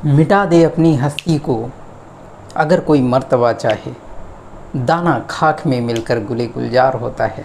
मिटा दे अपनी हस्ती को अगर कोई मर्तबा चाहे, दाना खाक में मिलकर गुले गुलजार होता है।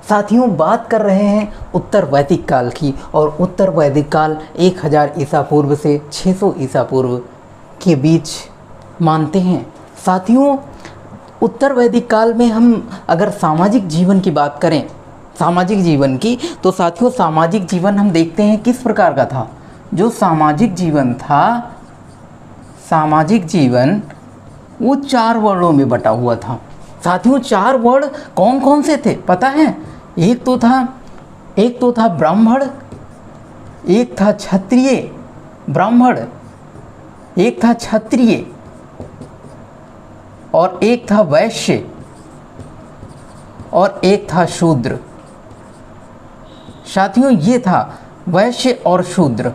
साथियों, बात कर रहे हैं उत्तर वैदिक काल की, और उत्तर वैदिक काल 1000 ईसा पूर्व से 600 ईसा पूर्व के बीच मानते हैं। साथियों, उत्तर वैदिक काल में हम अगर सामाजिक जीवन की बात करें, सामाजिक जीवन की, तो साथियों सामाजिक जीवन हम देखते हैं किस प्रकार का था। जो सामाजिक जीवन था, सामाजिक जीवन वो 4 वर्णों में बटा हुआ था। साथियों 4 वर्ण कौन कौन से थे पता है? एक तो था ब्राह्मण, एक था क्षत्रिय ब्राह्मण, एक था क्षत्रिय, और एक था वैश्य, और एक था शूद्र। साथियों ये था वैश्य और शूद्र,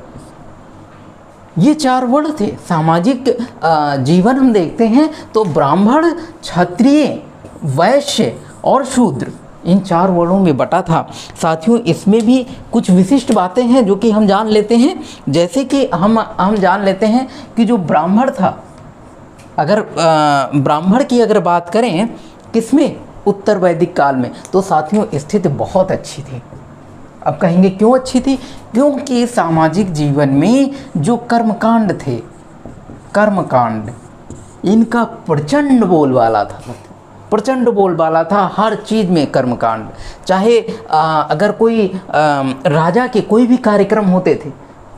ये 4 वर्ण थे। सामाजिक जीवन हम देखते हैं तो ब्राह्मण, क्षत्रिय, वैश्य और शूद्र, इन 4 वर्णों में बटा था। साथियों इसमें भी कुछ विशिष्ट बातें हैं जो कि हम जान लेते हैं। जैसे कि हम जान लेते हैं कि जो ब्राह्मण था, अगर ब्राह्मण की अगर बात करें किसमें, उत्तर वैदिक काल में, तो साथियों स्थिति बहुत अच्छी थी। अब कहेंगे क्यों अच्छी थी? क्योंकि सामाजिक जीवन में जो कर्मकांड थे, कर्मकांड इनका प्रचंड बोलबाला था, प्रचंड बोलबाला था हर चीज़ में कर्मकांड। चाहे अगर कोई राजा के कोई भी कार्यक्रम होते थे,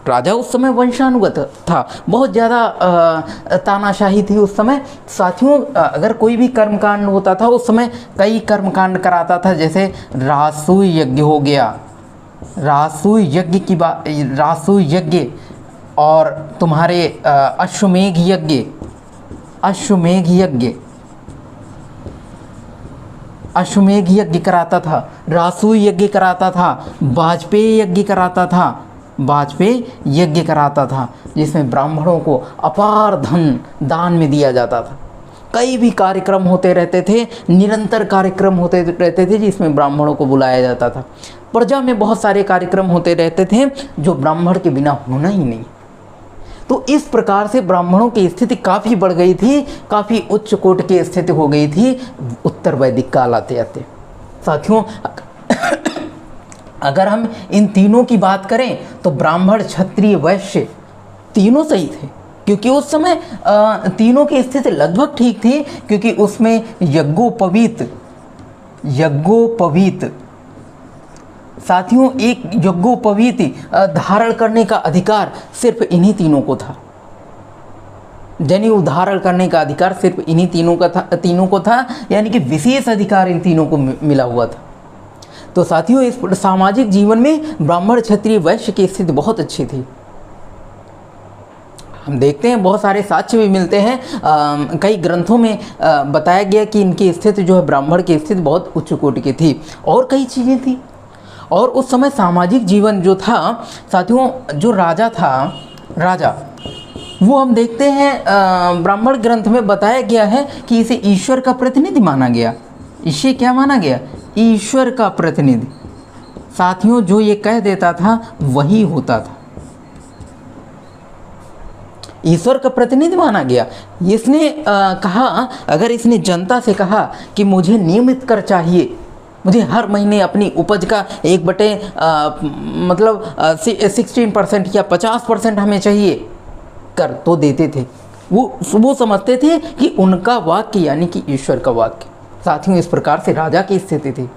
राजा उस समय वंशानुगत था, बहुत ज़्यादा तानाशाही थी उस समय। साथियों अगर कोई भी कर्मकांड होता था उस समय कई कर्मकांड कराता था। जैसे राजसूय यज्ञ हो गया, राजसूय यज्ञ की बात, राजसूय यज्ञ, और तुम्हारे अश्वमेघ यज्ञ, अश्वमेघ यज्ञ, अश्वमेघ यज्ञ कराता था, राजसूय यज्ञ कराता था, वाजपेयी यज्ञ कराता था, वाजपेयी यज्ञ कराता था, जिसमें ब्राह्मणों को अपार धन दान में दिया जाता था। कई भी कार्यक्रम होते रहते थे, निरंतर कार्यक्रम होते रहते थे जिसमें ब्राह्मणों को बुलाया जाता था। प्रजा में बहुत सारे कार्यक्रम होते रहते थे जो ब्राह्मण के बिना होना ही नहीं। तो इस प्रकार से ब्राह्मणों की स्थिति काफ़ी बढ़ गई थी, काफ़ी उच्च कोटि की स्थिति हो गई थी उत्तर वैदिक काल आते आते। साथियों अगर हम इन तीनों की बात करें तो ब्राह्मण, क्षत्रिय, वैश्य तीनों सही थे, क्योंकि उस समय तीनों की स्थिति लगभग ठीक थी, क्योंकि उसमें यज्ञोपवीत, यज्ञोपवीत, साथियों एक यज्ञोपवीत धारण करने का अधिकार सिर्फ इन्हीं तीनों को था। जनेऊ धारण करने का अधिकार सिर्फ इन्हीं तीनों को था, यानी कि विशेष अधिकार इन तीनों को मिला हुआ था। तो साथियों इस सामाजिक जीवन में ब्राह्मण, क्षत्रिय, वैश्य की स्थिति बहुत अच्छी थी। हम देखते हैं बहुत सारे साक्ष्य भी मिलते हैं, कई ग्रंथों में बताया गया कि इनकी स्थिति जो है, ब्राह्मण की स्थिति बहुत उच्च कोटि की थी, और कई चीज़ें थी। और उस समय सामाजिक जीवन जो था साथियों, जो राजा था, राजा वो हम देखते हैं ब्राह्मण ग्रंथ में बताया गया है कि इसे ईश्वर का प्रतिनिधि माना गया। इसे क्या माना गया? ईश्वर का प्रतिनिधि। साथियों जो ये कह देता था वही होता था, ईश्वर का प्रतिनिधि माना गया। इसने कहा, अगर इसने जनता से कहा कि मुझे नियमित कर चाहिए, मुझे हर महीने अपनी उपज का 16% या 50% हमें चाहिए कर, तो देते थे। वो समझते थे कि उनका वाक्य यानी कि ईश्वर का वाक्य। साथियों इस प्रकार से राजा की स्थिति थी।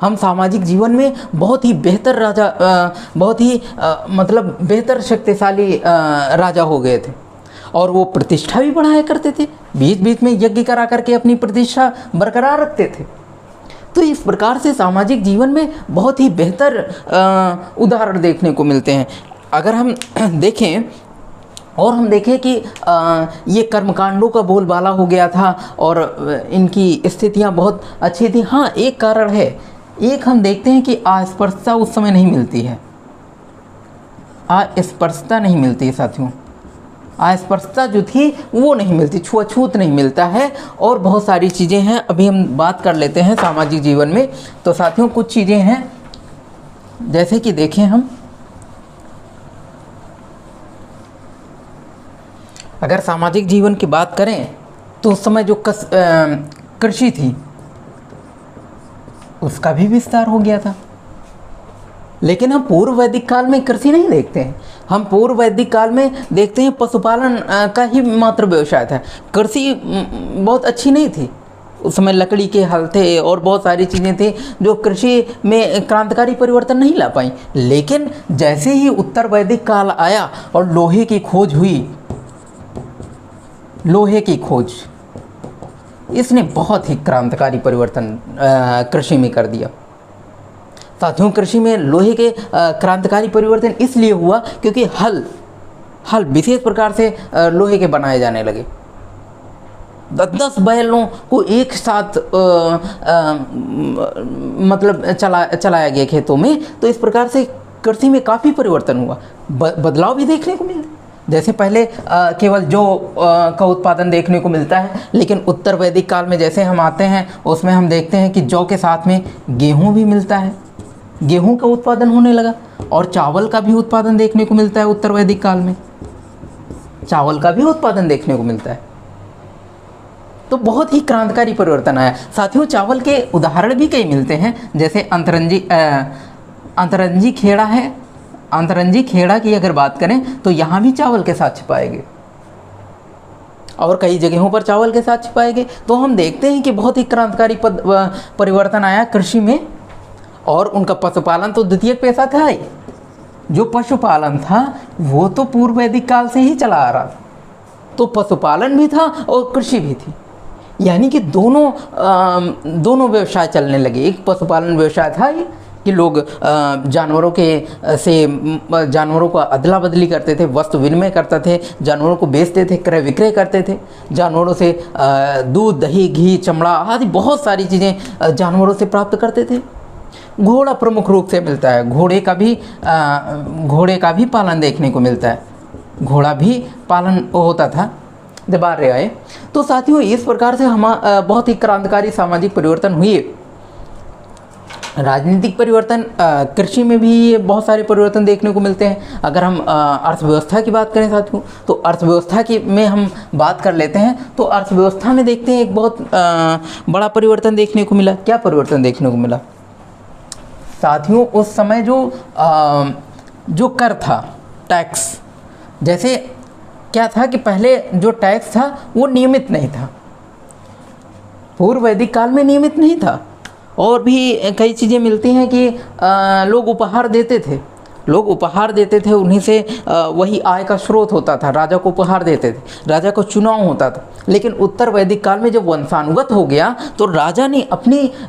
हम सामाजिक जीवन में बहुत ही बेहतर राजा, बहुत ही बेहतर शक्तिशाली राजा हो गए थे, और वो प्रतिष्ठा भी बढ़ाया करते थे, बीच बीच में यज्ञ करा करके अपनी प्रतिष्ठा बरकरार रखते थे। तो इस प्रकार से सामाजिक जीवन में बहुत ही बेहतर उदाहरण देखने को मिलते हैं। अगर हम देखें और हम देखें कि ये कर्मकांडों का बोलबाला हो गया था और इनकी स्थितियां बहुत अच्छी थी। हाँ एक कारण है, एक हम देखते हैं कि अस्पृश्यता उस समय नहीं मिलती है, अस्पृश्यता नहीं मिलती है साथियों, अस्पृश्यता जो थी वो नहीं मिलती, छुआछूत नहीं मिलता है, और बहुत सारी चीज़ें हैं। अभी हम बात कर लेते हैं सामाजिक जीवन में। तो साथियों कुछ चीज़ें हैं, जैसे कि देखें हम अगर सामाजिक जीवन की बात करें तो उस समय जो कृषि थी उसका भी विस्तार हो गया था। लेकिन हम पूर्व वैदिक काल में कृषि नहीं देखते हैं, हम पूर्व वैदिक काल में देखते हैं पशुपालन का ही मात्र व्यवसाय था। कृषि बहुत अच्छी नहीं थी, उस समय लकड़ी के हल थे और बहुत सारी चीज़ें थी जो कृषि में क्रांतिकारी परिवर्तन नहीं ला पाई। लेकिन जैसे ही उत्तर वैदिक काल आया और लोहे की खोज हुई, लोहे की खोज, इसने बहुत ही क्रांतिकारी परिवर्तन कृषि में कर दिया। साथियों, कृषि में लोहे के क्रांतिकारी परिवर्तन इसलिए हुआ क्योंकि हल विशेष प्रकार से लोहे के बनाए जाने लगे। 10 बैलों को एक साथ मतलब चलाया गया खेतों में, तो इस प्रकार से कृषि में काफ़ी परिवर्तन हुआ, बदलाव भी देखने को मिला। जैसे पहले केवल जौ का उत्पादन देखने को मिलता है, लेकिन उत्तर वैदिक काल में जैसे हम आते हैं उसमें हम देखते हैं कि जौ के साथ में गेहूं भी मिलता है, गेहूं का उत्पादन होने लगा और चावल का भी उत्पादन देखने को मिलता है। उत्तर वैदिक काल में चावल का भी उत्पादन देखने को मिलता है, तो बहुत ही क्रांतिकारी परिवर्तन आया। साथियों, चावल के उदाहरण भी कई मिलते हैं, जैसे अंतरंजी खेड़ा है। अंतरंजी खेड़ा की अगर बात करें तो यहाँ भी चावल के साथ छिपाए गए और कई जगहों पर चावल के साथ छिपाए गए। तो हम देखते हैं कि बहुत ही क्रांतिकारी परिवर्तन आया कृषि में। और उनका पशुपालन तो द्वितीय पेशा था ही। जो पशुपालन था वो तो पूर्व वैदिक काल से ही चला आ रहा था, तो पशुपालन भी था और कृषि भी थी, यानी कि दोनों व्यवसाय चलने लगे। एक पशुपालन व्यवसाय था ही कि लोग जानवरों को अदला बदली करते थे, वस्तु विनिमय करते थे, जानवरों को बेचते थे, क्रय विक्रय करते थे, जानवरों से दूध, दही, घी, चमड़ा आदि बहुत सारी चीज़ें जानवरों से प्राप्त करते थे। घोड़ा प्रमुख रूप से मिलता है, घोड़े का भी पालन देखने को मिलता है, घोड़ा भी पालन होता था जब आर्य आए। तो साथियों, इस प्रकार से बहुत ही क्रांतिकारी सामाजिक परिवर्तन हुए। राजनीतिक परिवर्तन, कृषि में भी बहुत सारे परिवर्तन देखने को मिलते हैं। अगर हम अर्थव्यवस्था की बात करें साथियों, तो अर्थव्यवस्था की में हम बात कर लेते हैं, तो अर्थव्यवस्था में देखते हैं एक बहुत बड़ा परिवर्तन देखने को मिला। क्या परिवर्तन देखने को मिला साथियों? उस समय जो कर था, टैक्स, जैसे क्या था कि पहले जो टैक्स था वो नियमित नहीं था, पूर्व वैदिक काल में नियमित नहीं था। और भी कई चीज़ें मिलती हैं कि लोग उपहार देते थे, उन्हीं से वही आय का स्रोत होता था। राजा को उपहार देते थे, राजा को चुनाव होता था। लेकिन उत्तर वैदिक काल में जब वंशानुगत हो गया तो राजा ने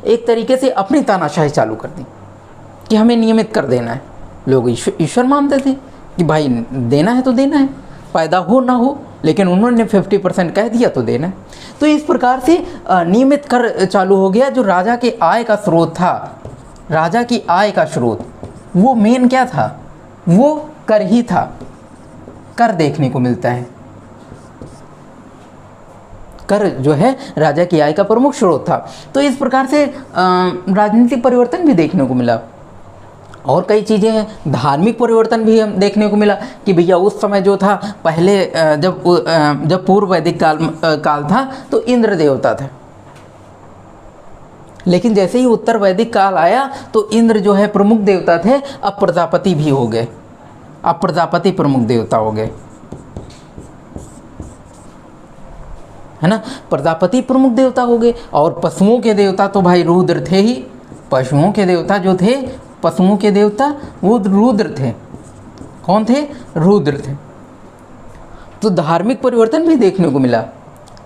एक तरीके से अपनी तानाशाही चालू कर दी कि हमें नियमित कर देना है। लोग ईश्वर मानते थे कि भाई देना है तो देना है, फ़ायदा हो ना हो, लेकिन उन्होंने 50% कह दिया तो देना है। तो इस प्रकार से नियमित कर चालू हो गया। जो राजा के आय का स्रोत था, राजा की आय का स्रोत, वो मेन क्या था? वो कर ही था। कर देखने को मिलता है, कर जो है राजा की आय का प्रमुख स्रोत था। तो इस प्रकार से राजनीतिक परिवर्तन भी देखने को मिला। और कई चीज़ें हैं, धार्मिक परिवर्तन भी हम देखने को मिला कि भैया उस समय जो था, पहले जब पूर्व वैदिक काल था तो इंद्र देवता थे, लेकिन जैसे ही उत्तर वैदिक काल आया तो इंद्र जो है प्रमुख देवता थे, अब प्रजापति भी हो गए, अब प्रजापति प्रमुख देवता हो गए, है ना। प्रजापति प्रमुख देवता हो गए। और पशुओं के देवता तो भाई रुद्र थे ही, पशुओं के देवता जो थे, पशुओं के देवता वो रुद्र थे। कौन थे? रुद्र थे। तो धार्मिक परिवर्तन भी देखने को मिला।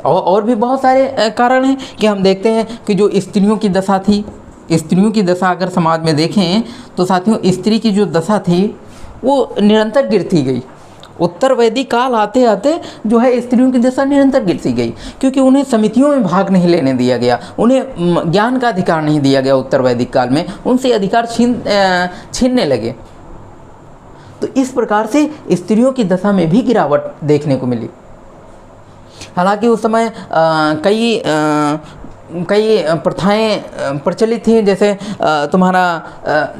और भी बहुत सारे कारण हैं कि हम देखते हैं कि जो स्त्रियों की दशा थी, स्त्रियों की दशा अगर समाज में देखें तो साथियों, स्त्री की जो दशा थी वो निरंतर गिरती गई। उत्तर वैदिक काल आते आते जो है स्त्रियों की दशा निरंतर गिरती गई, क्योंकि उन्हें समितियों में भाग नहीं लेने दिया गया, उन्हें ज्ञान का अधिकार नहीं दिया गया। उत्तर वैदिक काल में उनसे अधिकार छीनने लगे। तो इस प्रकार से स्त्रियों की दशा में भी गिरावट देखने को मिली। हालांकि उस समय कई कई प्रथाएं प्रचलित थी, जैसे तुम्हारा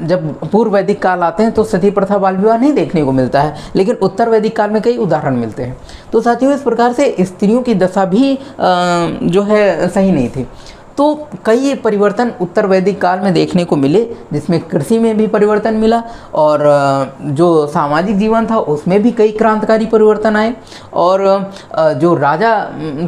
जब पूर्व वैदिक काल आते हैं तो सती प्रथा बाल विवाह नहीं देखने को मिलता है, लेकिन उत्तर वैदिक काल में कई उदाहरण मिलते हैं। तो साथियों इस प्रकार से स्त्रियों की दशा भी जो है सही नहीं थी। तो कई परिवर्तन उत्तर वैदिक काल में देखने को मिले, जिसमें कृषि में भी परिवर्तन मिला और जो सामाजिक जीवन था उसमें भी कई क्रांतिकारी परिवर्तन आए। और जो राजा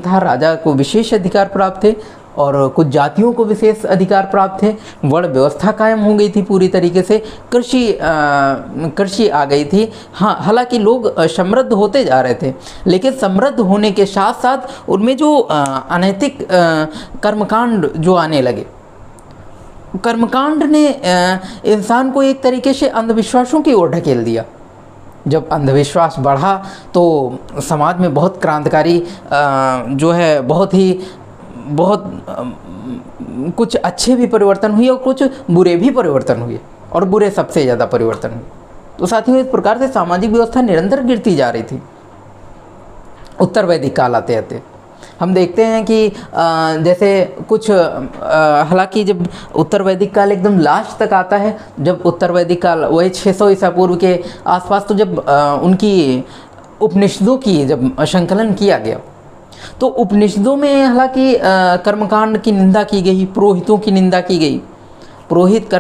था, राजा को विशेष अधिकार प्राप्त थे और कुछ जातियों को विशेष अधिकार प्राप्त थे। वर्ण व्यवस्था कायम हो गई थी पूरी तरीके से। कृषि आ गई थी। हाँ, हालांकि लोग समृद्ध होते जा रहे थे, लेकिन समृद्ध होने के साथ साथ उनमें जो अनैतिक कर्मकांड जो आने लगे, कर्मकांड ने इंसान को एक तरीके से अंधविश्वासों की ओर ढकेल दिया। जब अंधविश्वास बढ़ा तो समाज में बहुत क्रांतिकारी जो है बहुत कुछ अच्छे भी परिवर्तन हुए और कुछ बुरे भी परिवर्तन हुए, और बुरे सबसे ज़्यादा परिवर्तन हुए। तो साथियों इस प्रकार से सामाजिक व्यवस्था निरंतर गिरती जा रही थी उत्तर वैदिक काल आते आते। हम देखते हैं कि जैसे कुछ हालांकि जब उत्तर वैदिक काल एकदम लास्ट तक आता है, जब उत्तर वैदिक काल वही 600 ईसा पूर्व के आसपास, तो जब उनकी उपनिषदों की जब संकलन किया गया तो उपनिषदों में हालांकि कर्मकांड की निंदा की गई, पुरोहितों की निंदा की गई, पुरोहित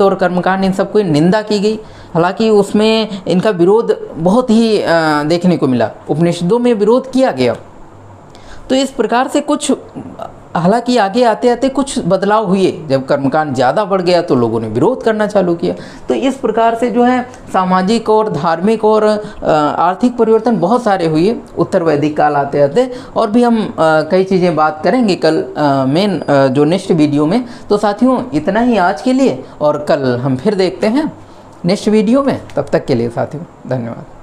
और कर्मकांड इन सबको निंदा की गई। हालांकि उसमें इनका विरोध बहुत ही देखने को मिला, उपनिषदों में विरोध किया गया। तो इस प्रकार से कुछ हालांकि आगे आते आते कुछ बदलाव हुए। जब कर्मकांड ज़्यादा बढ़ गया तो लोगों ने विरोध करना चालू किया। तो इस प्रकार से जो है सामाजिक और धार्मिक और आर्थिक परिवर्तन बहुत सारे हुए उत्तर वैदिक काल आते आते। और भी हम कई चीज़ें बात करेंगे कल मेन जो नेक्स्ट वीडियो में। तो साथियों इतना ही आज के लिए, और कल हम फिर देखते हैं नेक्स्ट वीडियो में। तब तक के लिए साथियों धन्यवाद।